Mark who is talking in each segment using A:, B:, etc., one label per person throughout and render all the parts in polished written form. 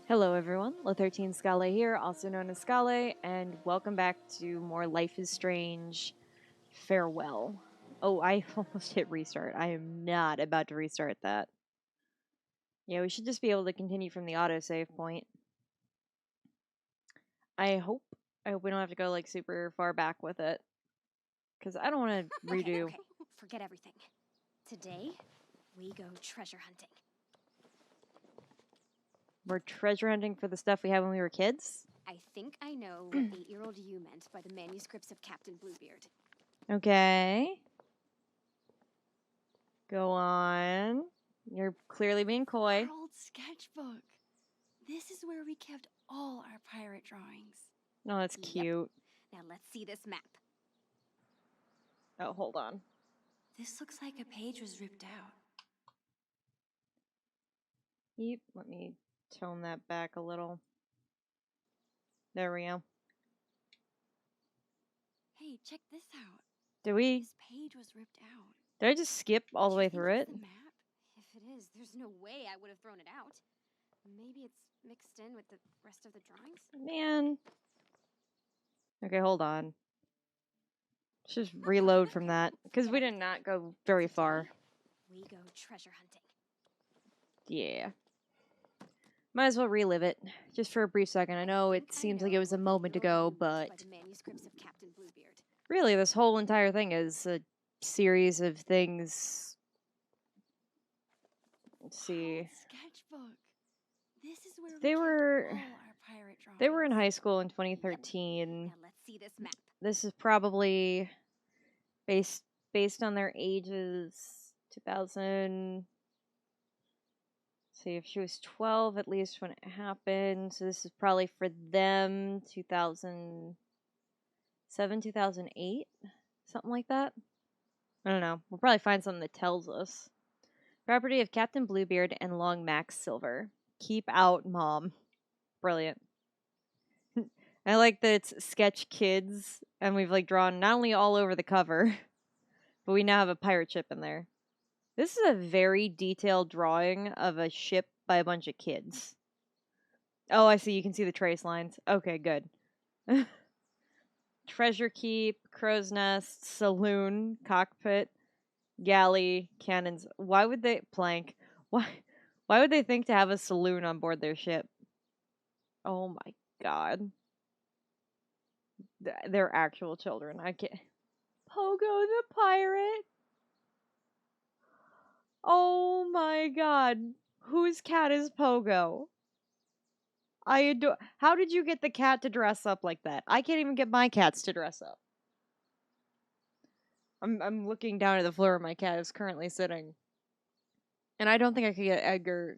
A: Hello everyone, La13 Scale here, also known as Scale, and welcome back to more Life is Strange Farewell. Oh, I almost hit restart. I am not about to restart that. Yeah, we should just be able to continue from the autosave point. I hope. I hope we don't have to go like super far back with it. Because I don't want to redo.
B: Okay. Forget everything. Today, we go treasure hunting.
A: We're treasure hunting for the stuff we had when we were kids?
B: I think I know what 8-year-old you meant by the manuscripts of Captain Bluebeard.
A: Okay. Go on. You're clearly being coy.
C: Our old sketchbook. This is where we kept all our pirate drawings.
A: No, that's
B: Yep.
A: cute.
B: Now let's see this map.
A: Oh, hold on.
C: This looks like a page was ripped out.
A: Yep, let me tone that back a little. There we go.
C: Hey, check this out.
A: Did we?
C: This page was ripped out.
A: Did I just skip all the
B: Do
A: way
B: you think
A: through it?
B: it's the map? If it is, there's no way I would have thrown it out. Maybe it's mixed in with the rest of the drawings?
A: Man. Okay, hold on. Let's just reload from that. Because we did not go very far.
B: We go treasure hunting.
A: Yeah. Might as well relive it. Just for a brief second. I know it seems like it was a moment ago, but
B: By the manuscripts of Captain Bluebeard.
A: really, this whole entire thing is a series of things. Let's
C: Our
A: see.
C: old sketchbook. This is where
A: They
C: we
A: were-
C: kept all our pirate drawings.
A: They were in high school in 2013.
B: Now let's see this map.
A: This is probably based on their ages. 2000. See if she was 12 at least when it happened. So this is probably for them 2007, 2008, something like that. I don't know. We'll probably find something that tells us. Property of Captain Bluebeard and Long Max Silver. Keep out, Mom. Brilliant. I like that it's sketch kids, and we've like drawn not only all over the cover, but we now have a pirate ship in there. This is a very detailed drawing of a ship by a bunch of kids. Oh, I see. You can see the trace lines. Okay, good. Treasure keep, crow's nest, saloon, cockpit, galley, cannons. Why would they plank? Why would they think to have a saloon on board their ship? Oh my god. They're actual children. I can't. Pogo the pirate. Oh my god. Whose cat is Pogo? I adore. How did you get the cat to dress up like that? I can't even get my cats to dress up. I'm looking down at the floor where my cat is currently sitting. And I don't think I could get Edgar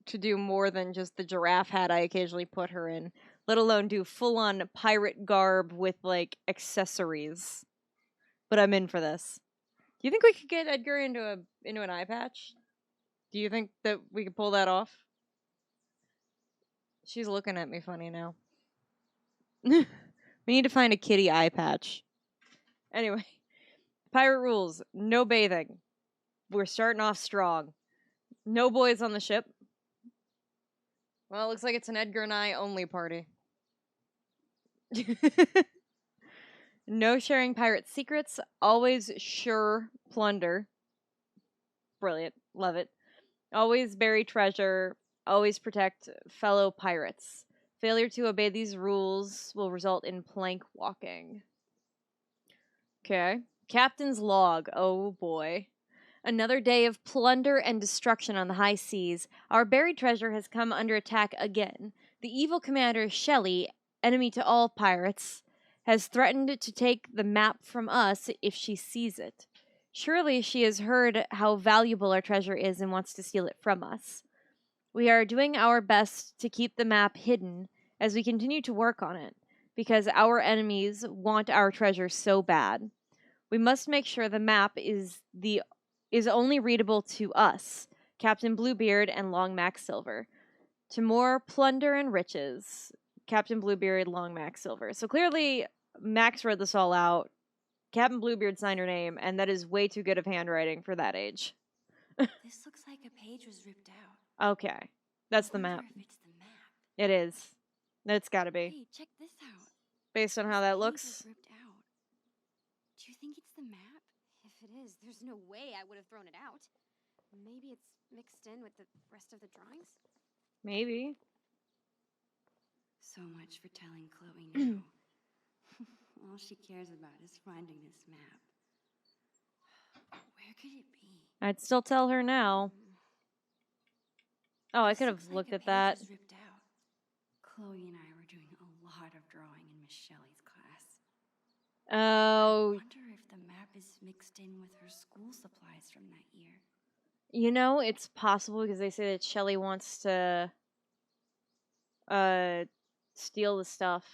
A: to do more than just the giraffe hat I occasionally put her in, let alone do full on pirate garb with like accessories. But I'm in for this. Do you think we could get Edgar into an eye patch? Do you think that we could pull that off? She's looking at me funny now. We need to find a kitty eye patch. Anyway, pirate rules: no bathing. We're starting off strong. No boys on the ship. Well, it looks like it's an Edgar and I only party. No sharing pirate secrets. Always sure plunder. Brilliant. Love it. Always bury treasure. Always protect fellow pirates. Failure to obey these rules will result in plank walking. Okay. Captain's log. Oh boy. Another day of plunder and destruction on the high seas. Our buried treasure has come under attack again. The evil commander, Shelley, enemy to all pirates, has threatened to take the map from us if she sees it. Surely she has heard how valuable our treasure is and wants to steal it from us. We are doing our best to keep the map hidden as we continue to work on it, because our enemies want our treasure so bad. We must make sure the map is only readable to us, Captain Bluebeard and Long Max Silver. To more plunder and riches, Captain Bluebeard, Long Max Silver. So clearly, Max read this all out. Captain Bluebeard signed her name, and that is way too good of handwriting for that age.
C: This looks like a page was ripped out.
A: Okay, that's the
C: Wonder
A: map.
C: if it's the map.
A: It is. It's gotta be.
C: Hey, check this out.
A: Based on how
C: This
A: that
C: page
A: looks.
C: was ripped out. Do you think it's the map?
B: If it is, there's no way I would have thrown it out. Maybe it's mixed in with the rest of the drawings?
A: Maybe.
C: So much for telling Chloe no. All she cares about is finding this map. Where could it be?
A: I'd still tell her now. Oh, I
C: This
A: could
C: looks
A: have
C: like
A: looked
C: a
A: at
C: page
A: that.
C: was ripped out. Chloe and I were doing a lot of drawing in Miss Shelley's class.
A: Oh,
C: I wonder if the map is mixed in with her school supplies from that year.
A: you know, it's possible because they say that Shelly wants to steal the stuff.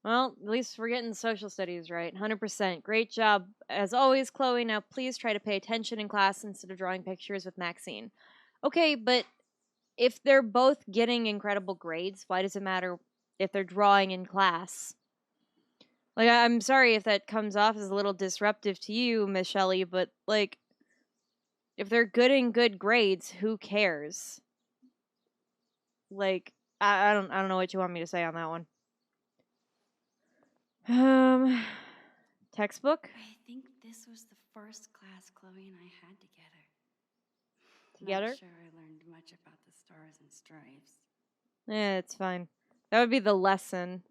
A: Well, at least we're getting social studies right. 100%. Great job. As always, Chloe. Now, please try to pay attention in class instead of drawing pictures with Maxine. Okay, but if they're both getting incredible grades, why does it matter if they're drawing in class? Like, I'm sorry if that comes off as a little disruptive to you, Miss Shelley, but, like, if they're getting good grades, who cares? Like, I don't know what you want me to say on that one. Textbook?
C: I think this was the first class Chloe and I had together.
A: Together?
C: Not sure I learned much about the stars and stripes.
A: Yeah, it's fine. That would be the lesson.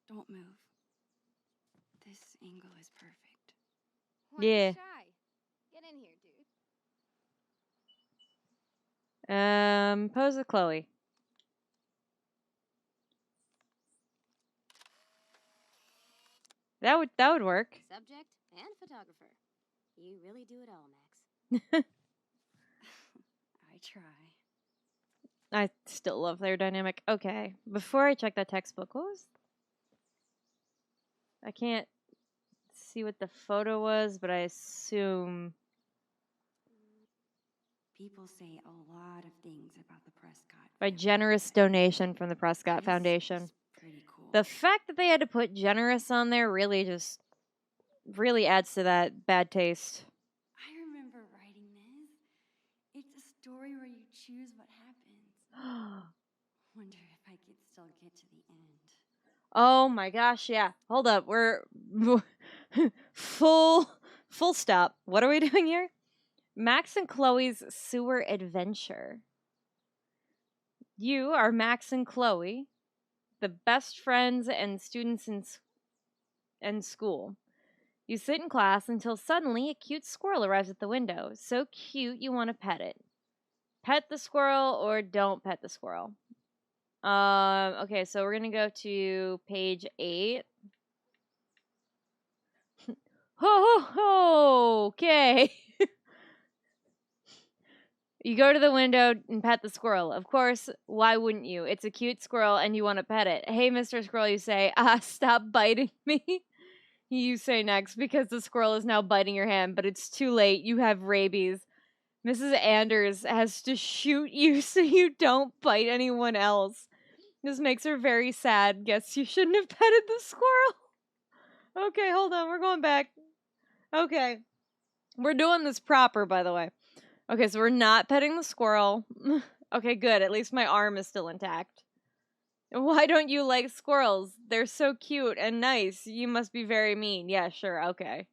C: Don't move. This angle is perfect.
B: Why
A: Yeah.
B: be shy? Get in here, dude.
A: Pose with Chloe. That would work.
B: Subject and photographer. You really do it all, Max.
C: I try.
A: I still love their dynamic. Okay, before I check that textbook, what was? I can't see what the photo was, but I assume
C: People say a lot of things about the Prescott
A: by
C: family,
A: generous
C: but
A: donation from the Prescott
C: this
A: Foundation.
C: is pretty cool.
A: The fact that they had to put generous on there really adds to that bad taste.
C: I remember writing this. It's a story where you choose what happens. Wonder if I could still get to the end.
A: Oh my gosh, yeah. Hold up. We're full stop. What are we doing here? Max and Chloe's sewer adventure. You are Max and Chloe, the best friends and students in school. You sit in class until suddenly a cute squirrel arrives at the window. So cute you want to pet it. Pet the squirrel or don't pet the squirrel. Okay, so we're gonna go to page 8. Ho ho ho! Okay. You go to the window and pet the squirrel. Of course, why wouldn't you? It's a cute squirrel and you want to pet it. Hey, Mr. Squirrel, you say, stop biting me. You say next, because the squirrel is now biting your hand, but it's too late. You have rabies. Mrs. Anders has to shoot you so you don't bite anyone else. This makes her very sad. Guess you shouldn't have petted the squirrel. Okay, hold on. We're going back. Okay. We're doing this proper, by the way. Okay, so we're not petting the squirrel. Okay, good. At least my arm is still intact. Why don't you like squirrels? They're so cute and nice. You must be very mean. Yeah, sure. Okay.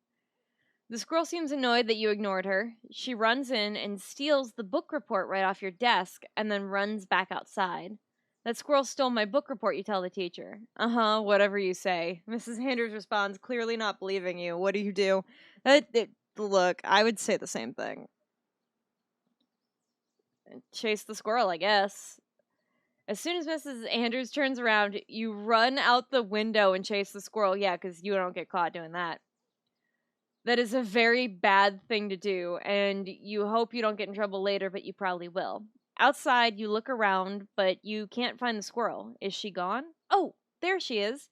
A: The squirrel seems annoyed that you ignored her. She runs in and steals the book report right off your desk and then runs back outside. That squirrel stole my book report, you tell the teacher. Uh-huh, whatever you say. Mrs. Anders responds, clearly not believing you. What do you do? Look, I would say the same thing. Chase the squirrel, I guess. As soon as Mrs. Anders turns around, you run out the window and chase the squirrel. Yeah, because you don't get caught doing that. That is a very bad thing to do, and you hope you don't get in trouble later, but you probably will. Outside, you look around, but you can't find the squirrel. Is she gone? Oh, there she is.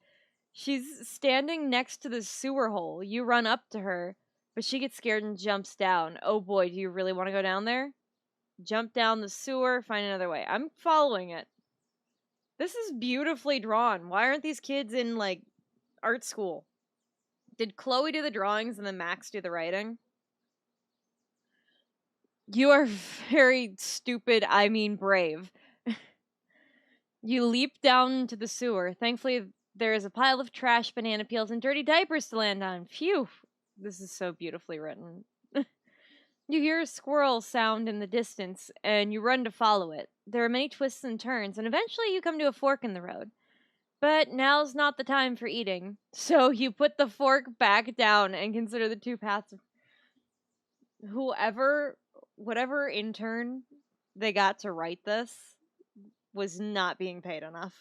A: She's standing next to the sewer hole. You run up to her, but she gets scared and jumps down. Oh boy, do you really want to go down there? Jump down the sewer, find another way. I'm following it. This is beautifully drawn. Why aren't these kids in, like, art school? Did Chloe do the drawings and then Max do the writing? You are very stupid, I mean brave. You leap down into the sewer. Thankfully, there is a pile of trash, banana peels, and dirty diapers to land on. Phew! This is so beautifully written. You hear a squirrel sound in the distance, and you run to follow it. There are many twists and turns, and eventually you come to a fork in the road. But now's not the time for eating. So you put the fork back down and consider the two paths of whatever intern they got to write this was not being paid enough.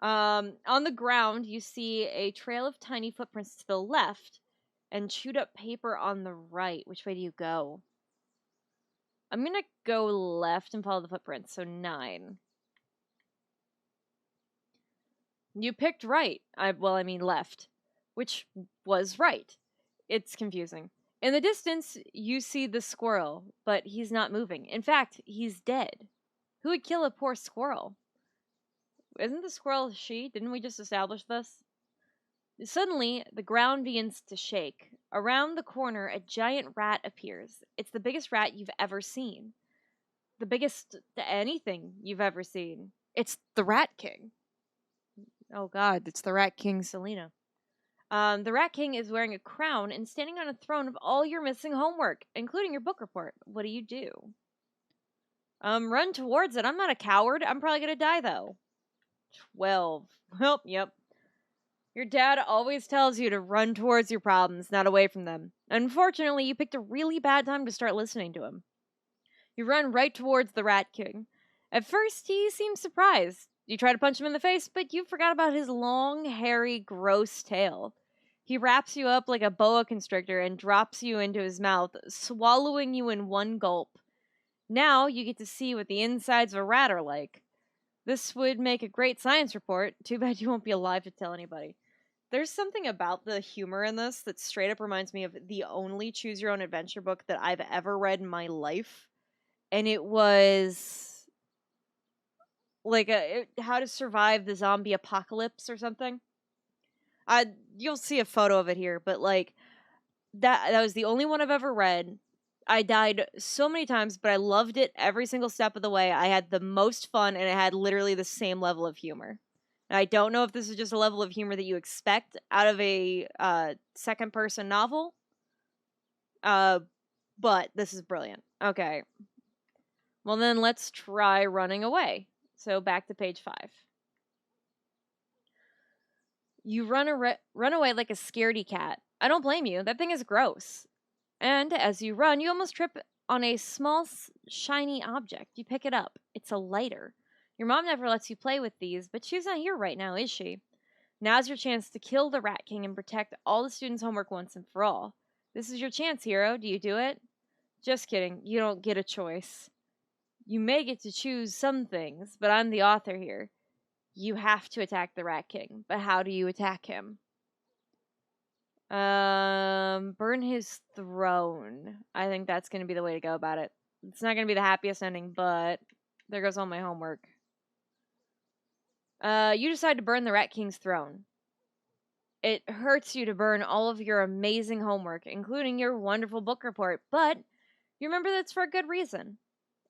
A: On the ground, you see a trail of tiny footprints to the left and chewed up paper on the right. Which way do you go? I'm gonna go left and follow the footprints, so 9. You picked right. I mean left, which was right. It's confusing. In the distance, you see the squirrel, but he's not moving. In fact, he's dead. Who would kill a poor squirrel? Isn't the squirrel a she? Didn't we just establish this? Suddenly, the ground begins to shake. Around the corner, a giant rat appears. It's the biggest rat you've ever seen. The biggest anything you've ever seen. It's the Rat King. Oh god, it's the Rat King, Selena. The Rat King is wearing a crown and standing on a throne of all your missing homework, including your book report. What do? Run towards it. I'm not a coward. I'm probably gonna die, though. 12. Well, yep. Your dad always tells you to run towards your problems, not away from them. Unfortunately, you picked a really bad time to start listening to him. You run right towards the Rat King. At first, he seems surprised. You try to punch him in the face, but you forgot about his long, hairy, gross tail. He wraps you up like a boa constrictor and drops you into his mouth, swallowing you in one gulp. Now you get to see what the insides of a rat are like. This would make a great science report. Too bad you won't be alive to tell anybody. There's something about the humor in this that straight up reminds me of the only choose your own adventure book that I've ever read in my life. And it was like how to survive the zombie apocalypse or something. You'll see a photo of it here, but like that was the only one I've ever read. I died so many times, but I loved it every single step of the way. I had the most fun, and it had literally the same level of humor. And I don't know if this is just a level of humor that you expect out of a second-person novel, but this is brilliant. Okay. Well, then let's try running away. So back to page 5. You run away like a scaredy cat. I don't blame you. That thing is gross. And as you run, you almost trip on a small, shiny object. You pick it up. It's a lighter. Your mom never lets you play with these, but she's not here right now, is she? Now's your chance to kill the Rat King and protect all the students' homework once and for all. This is your chance, hero. Do you do it? Just kidding. You don't get a choice. You may get to choose some things, but I'm the author here. You have to attack the Rat King, but how do you attack him? Burn his throne. I think that's going to be the way to go about it. It's not going to be the happiest ending, but there goes all my homework. You decide to burn the Rat King's throne. It hurts you to burn all of your amazing homework, including your wonderful book report, but you remember that's for a good reason.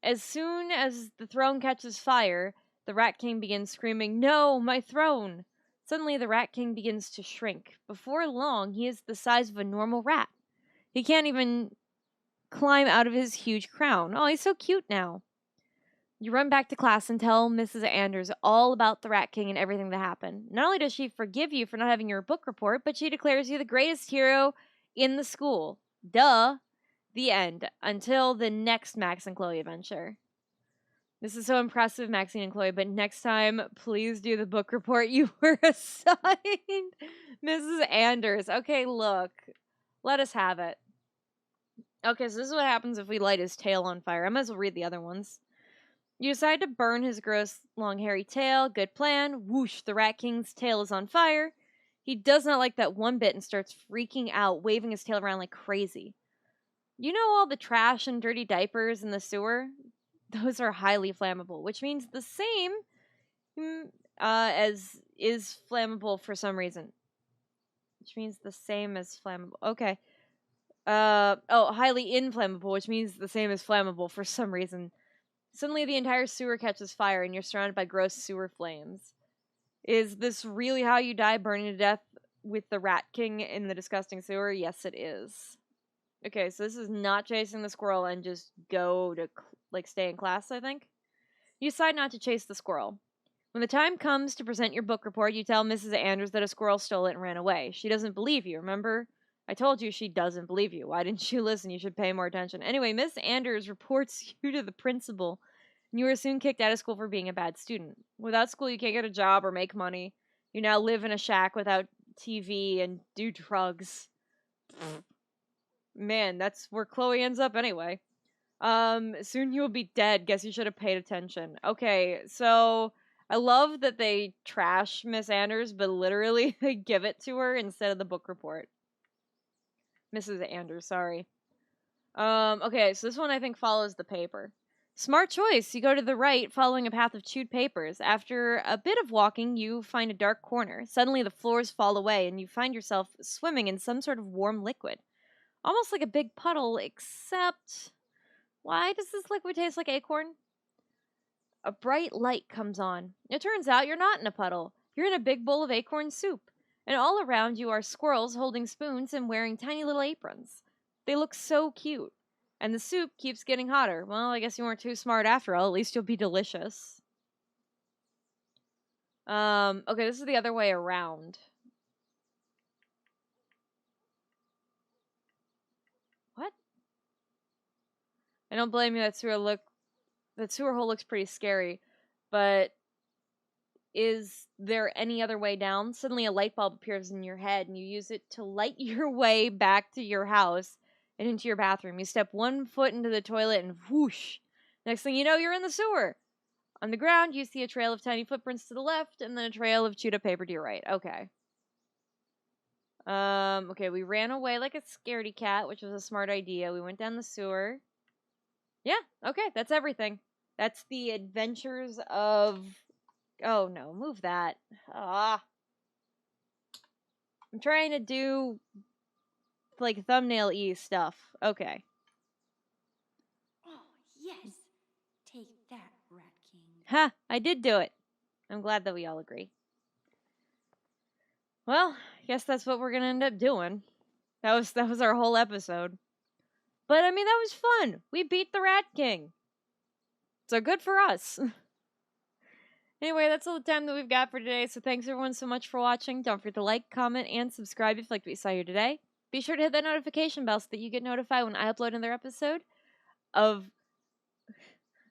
A: As soon as the throne catches fire, the Rat King begins screaming, "No, my throne!" Suddenly, the Rat King begins to shrink. Before long, he is the size of a normal rat. He can't even climb out of his huge crown. Oh, he's so cute now. You run back to class and tell Mrs. Anders all about the Rat King and everything that happened. Not only does she forgive you for not having your book report, but she declares you the greatest hero in the school. Duh. The end. Until the next Max and Chloe adventure. This is so impressive, Maxine and Chloe, but next time, please do the book report you were assigned. Mrs. Anders. Okay, look. Let us have it. Okay, so this is what happens if we light his tail on fire. I might as well read the other ones. You decide to burn his gross, long, hairy tail. Good plan. Whoosh, the Rat King's tail is on fire. He does not like that one bit and starts freaking out, waving his tail around like crazy. You know all the trash and dirty diapers in the sewer? Those are highly flammable, which means the same as is flammable for some reason. Which means the same as flammable. Okay. highly inflammable, which means the same as flammable for some reason. Suddenly the entire sewer catches fire and you're surrounded by gross sewer flames. Is this really how you die, burning to death with the Rat King in the disgusting sewer? Yes, it is. Okay, so this is not chasing the squirrel and just go to, stay in class, I think. You decide not to chase the squirrel. When the time comes to present your book report, you tell Mrs. Andrews that a squirrel stole it and ran away. She doesn't believe you, remember? I told you she doesn't believe you. Why didn't you listen? You should pay more attention. Anyway, Miss Andrews reports you to the principal, and you were soon kicked out of school for being a bad student. Without school, you can't get a job or make money. You now live in a shack without TV and do drugs. Man, that's where Chloe ends up anyway. Soon you will be dead. Guess you should have paid attention. Okay, so I love that they trash Miss Anders, but literally they give it to her instead of the book report. Mrs. Anders, sorry. Okay, so this one I think follows the paper. Smart choice. You go to the right, following a path of chewed papers. After a bit of walking, you find a dark corner. Suddenly the floors fall away, and you find yourself swimming in some sort of warm liquid. Almost like a big puddle, except... Why does this liquid taste like acorn? A bright light comes on. It turns out you're not in a puddle. You're in a big bowl of acorn soup. And all around you are squirrels holding spoons and wearing tiny little aprons. They look so cute. And the soup keeps getting hotter. Well, I guess you weren't too smart after all. At least you'll be delicious. Okay, this is the other way around. What? I don't blame you. That sewer hole looks pretty scary. But is there any other way down? Suddenly a light bulb appears in your head and you use it to light your way back to your house and into your bathroom. You step one foot into the toilet and whoosh. Next thing you know, you're in the sewer. On the ground, you see a trail of tiny footprints to the left and then a trail of chewed up paper to your right. Okay. Okay, we ran away like a scaredy cat, which was a smart idea. We went down the sewer. Yeah, okay, that's everything. That's the adventures of... Oh, no, move that. Ah. I'm trying to do, like, thumbnail-y stuff. Okay.
C: Oh, yes. Take that, Rat King.
A: Ha! I did do it. I'm glad that we all agree. Well, I guess that's what we're gonna end up doing. That was our whole episode. But, I mean, that was fun. We beat the Rat King. So good for us. Anyway, that's all the time that we've got for today, so thanks everyone so much for watching. Don't forget to like, comment, and subscribe if you liked what you saw here today. Be sure to hit that notification bell so that you get notified when I upload another episode of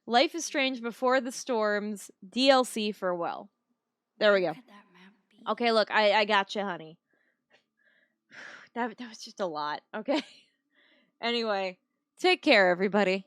A: Life is Strange Before the Storms DLC Farewell. There we go.
C: Could that map be?
A: Okay, look, I got you, honey. That was just a lot, okay? Anyway, take care, everybody.